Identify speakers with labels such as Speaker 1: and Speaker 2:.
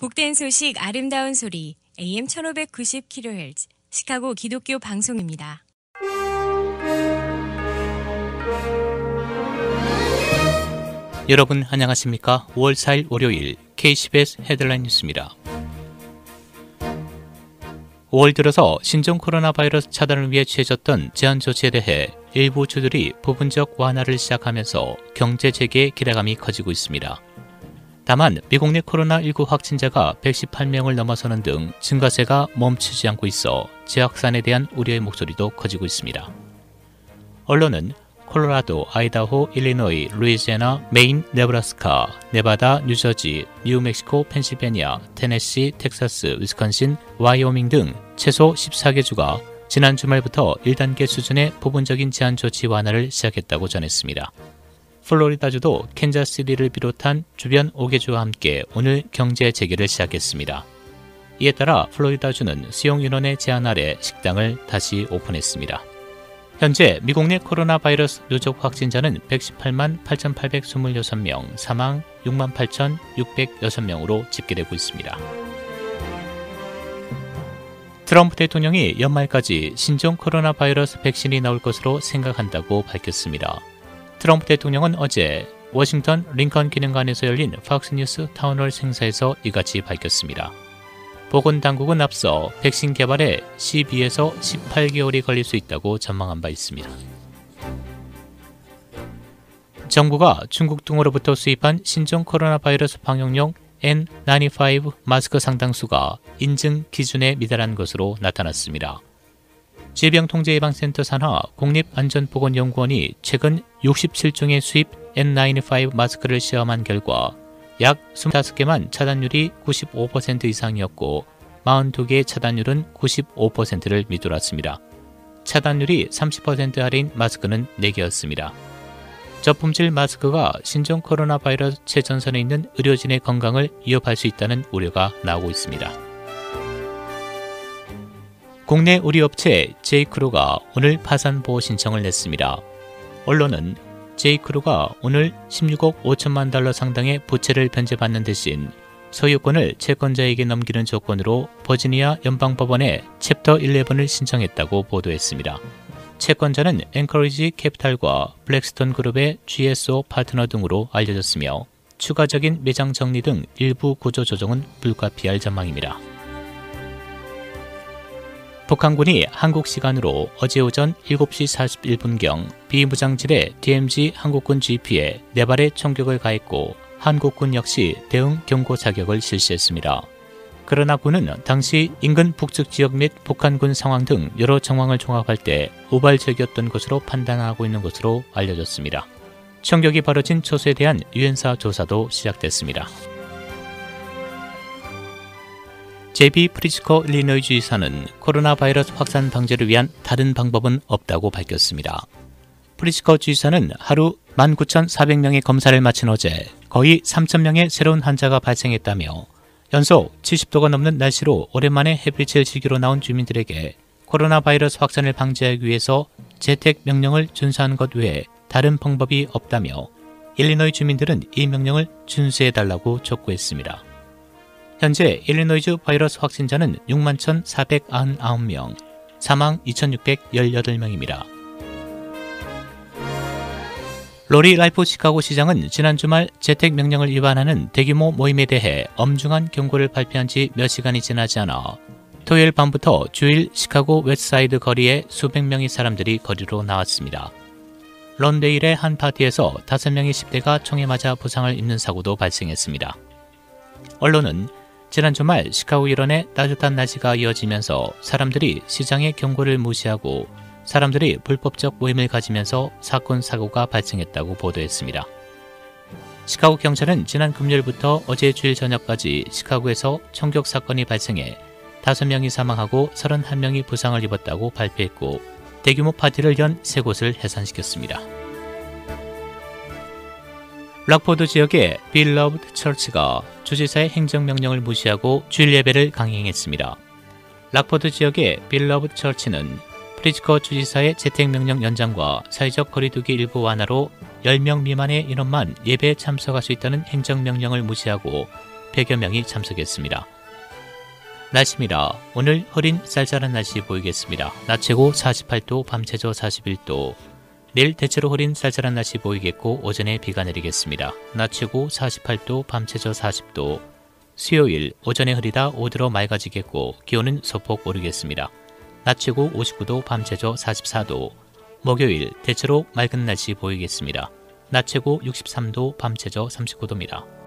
Speaker 1: 복된 소식 아름다운 소리 AM 1590kHz 시카고 기독교 방송입니다.
Speaker 2: 여러분 안녕하십니까? 5월 4일 월요일 KCBS 헤드라인 뉴스입니다. 5월 들어서 신종 코로나 바이러스 차단을 위해 취해졌던 제한 조치에 대해 일부 주들이 부분적 완화를 시작하면서 경제 재개의 기대감이 커지고 있습니다. 다만 미국 내 코로나19 확진자가 118명을 넘어서는 등 증가세가 멈추지 않고 있어 재확산에 대한 우려의 목소리도 커지고 있습니다. 언론은 콜로라도, 아이다호, 일리노이, 루이지애나, 메인, 네브라스카, 네바다, 뉴저지, 뉴멕시코, 펜실베니아, 테네시, 텍사스, 위스콘신, 와이오밍 등 최소 14개 주가 지난 주말부터 1단계 수준의 부분적인 제한 조치 완화를 시작했다고 전했습니다. 플로리다주도 캔자스시티를 비롯한 주변 5개 주와 함께 오늘 경제 재개를 시작했습니다. 이에 따라 플로리다주는 수용 인원의 제한 아래 식당을 다시 오픈했습니다. 현재 미국 내 코로나 바이러스 누적 확진자는 118만 8,826명, 사망 6만 8,606명으로 집계되고 있습니다. 트럼프 대통령이 연말까지 신종 코로나 바이러스 백신이 나올 것으로 생각한다고 밝혔습니다. 트럼프 대통령은 어제 워싱턴 링컨 기념관에서 열린 팍스뉴스 타운홀 행사에서 이같이 밝혔습니다. 보건당국은 앞서 백신 개발에 12에서 18개월이 걸릴 수 있다고 전망한 바 있습니다. 정부가 중국 등으로부터 수입한 신종 코로나 바이러스 방역용 N95 마스크 상당수가 인증 기준에 미달한 것으로 나타났습니다. 질병통제예방센터 산하 국립안전보건연구원이 최근 67종의 수입 N95 마스크를 시험한 결과 약 25개만 차단율이 95% 이상이었고 42개의 차단율은 95%를 밑돌았습니다. 차단율이 30% 아래인 마스크는 4개였습니다. 저품질 마스크가 신종 코로나 바이러스 최전선에 있는 의료진의 건강을 위협할 수 있다는 우려가 나오고 있습니다. 국내 의료업체 제이크루가 오늘 파산보호 신청을 냈습니다. 언론은 제이크루가 오늘 16억 5천만 달러 상당의 부채를 변제받는 대신 소유권을 채권자에게 넘기는 조건으로 버지니아 연방법원에 챕터 11을 신청했다고 보도했습니다. 채권자는 앵커리지 캐피탈과 블랙스톤 그룹의 GSO 파트너 등으로 알려졌으며 추가적인 매장 정리 등 일부 구조 조정은 불가피할 전망입니다. 북한군이 한국 시간으로 어제 오전 7시 41분경 비무장지대 DMZ 한국군 GP에 4발의 총격을 가했고 한국군 역시 대응 경고 사격을 실시했습니다. 그러나 군은 당시 인근 북측 지역 및 북한군 상황 등 여러 정황을 종합할 때 우발적이었던 것으로 판단하고 있는 것으로 알려졌습니다. 총격이 벌어진 초소에 대한 유엔사 조사도 시작됐습니다. 제비 프리츠코 일리노이 주지사는 코로나 바이러스 확산 방지를 위한 다른 방법은 없다고 밝혔습니다. 프리츠코 주지사는 하루 19,400명의 검사를 마친 어제 거의 3,000명의 새로운 환자가 발생했다며 연속 70도가 넘는 날씨로 오랜만에 햇빛을 즐기러 나온 주민들에게 코로나 바이러스 확산을 방지하기 위해서 재택 명령을 준수하는 것 외에 다른 방법이 없다며 일리노이 주민들은 이 명령을 준수해달라고 촉구했습니다. 현재 일리노이주 바이러스 확진자는 61,499명, 사망 2,618명입니다. 로리 라이프 시카고 시장은 지난 주말 재택 명령을 위반하는 대규모 모임에 대해 엄중한 경고를 발표한 지 몇 시간이 지나지 않아 토요일 밤부터 주일 시카고 웨스트사이드 거리에 수백 명의 사람들이 거리로 나왔습니다. 런데일의 한 파티에서 5명의 10대가 총에 맞아 부상을 입는 사고도 발생했습니다. 언론은 지난 주말 시카고 일원의 따뜻한 날씨가 이어지면서 사람들이 시장의 경고를 무시하고 사람들이 불법적 모임을 가지면서 사건 사고가 발생했다고 보도했습니다. 시카고 경찰은 지난 금요일부터 어제 주일 저녁까지 시카고에서 총격 사건이 발생해 5명이 사망하고 31명이 부상을 입었다고 발표했고 대규모 파티를 연 3곳을 해산시켰습니다. 락포드 지역의 빌러브드 처치가 주지사의 행정명령을 무시하고 주일 예배를 강행했습니다. 락포드 지역의 빌러브드 처치는 프리츠코 주지사의 재택명령 연장과 사회적 거리두기 일부 완화로 10명 미만의 인원만 예배에 참석할 수 있다는 행정명령을 무시하고 100여 명이 참석했습니다. 날씨입니다. 오늘 흐린 쌀쌀한 날씨 보이겠습니다. 낮 최고 48도, 밤 최저 41도. 내일 대체로 흐린 쌀쌀한 날씨 보이겠고 오전에 비가 내리겠습니다. 낮 최고 48도, 밤 최저 40도. 수요일 오전에 흐리다 오후로 맑아지겠고 기온은 소폭 오르겠습니다. 낮 최고 59도, 밤 최저 44도. 목요일 대체로 맑은 날씨 보이겠습니다. 낮 최고 63도, 밤 최저 39도입니다.